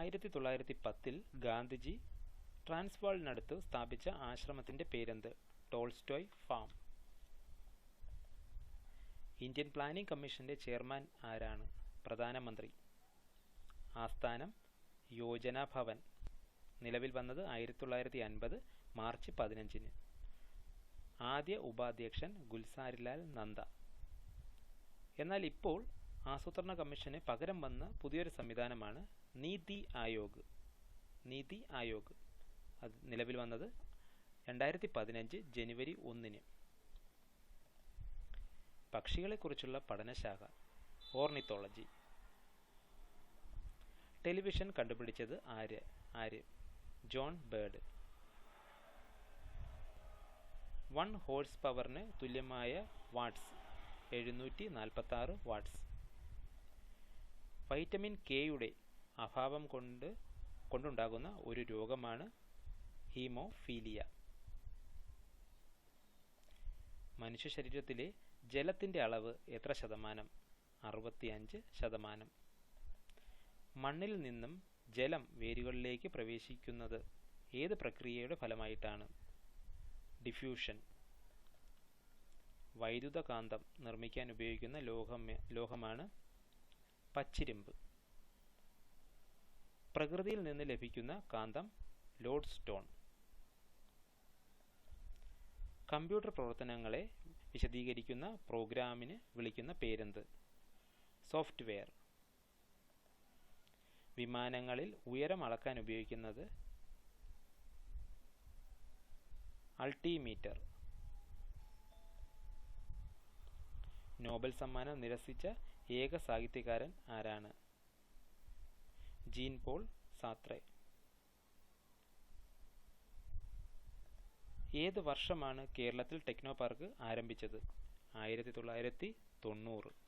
1910 ഗാന്ധിജി ട്രാൻസ്വാളിനടുത്ത് സ്ഥാപിച്ച ആശ്രമത്തിൻ്റെ പേരെന്ത്? Tolstoy farm. Indian planning കമ്മീഷന്റെ ചെയർമാൻ ആരാണ്? പ്രധാനമന്ത്രി. ആസ്ഥാനം യോജന ഭവൻ. നിലവിൽ വന്നത് 1950 മാർച്ച് 15. ആദ്യ ഉപാധ്യക്ഷൻ ഗുൽസാരിലാൽ നന്ദ. എന്നാൽ ഇപ്പോൾ ആസൂത്രണ കമ്മീഷന് പകരം വന്ന പുതിയൊരു സംവിധാനമാണ് നീതി ആയോഗ്. നീതി ആയോഗ് അത് നിലവിൽ വന്നത് 2015 ജനുവരി 1. പക്ഷികളെക്കുറിച്ചുള്ള പഠനശാഖ ഓർണിത്തോളജി. ടെലിവിഷൻ കണ്ടുപിടിച്ചത് ആര്? John bird. 1 ഹോഴ്സ് പവറിന് തുല്യമായ വാട്ട്സ് 746 വാട്ട്സ്. വൈറ്റമിൻ കെയുടെ അഭാവം കൊണ്ടുണ്ടാകുന്ന ഒരു രോഗമാണ് ഹീമോഫീലിയ. മനുഷ്യ ശരീരത്തിലെ ജലത്തിൻ്റെ അളവ് എത്ര ശതമാനം? 65%. മണ്ണിൽ നിന്നും ജലം വേരുകളിലേക്ക് പ്രവേശിക്കുന്നത് ഏത് പ്രക്രിയയുടെ ഫലമായിട്ടാണ്? ഡിഫ്യൂഷൻ. വൈദ്യുതകാന്തം നിർമ്മിക്കാൻ ഉപയോഗിക്കുന്ന ലോഹമാണ് പച്ചിരുമ്പ്. പ്രകൃതിയിൽ നിന്ന് ലഭിക്കുന്ന കാന്തം ലോഡ്സ്റ്റോൺ. കമ്പ്യൂട്ടർ പ്രവർത്തനങ്ങളെ വിശദീകരിക്കുന്ന പ്രോഗ്രാമിന് വിളിക്കുന്ന പേരെന്ത്? സോഫ്റ്റ്വെയർ. വിമാനങ്ങളിൽ ഉയരം അളക്കാൻ ഉപയോഗിക്കുന്നത് അൾട്ടിമീറ്റർ. നോബൽ സമ്മാനം നിരസിച്ച ഏക സാഹിത്യകാരൻ ആരാണ്? Jean Paul Sartre. ഏത് വർഷമാണ് കേരളത്തിൽ ടെക്നോ പാർക്ക് ആരംഭിച്ചത്? 1990.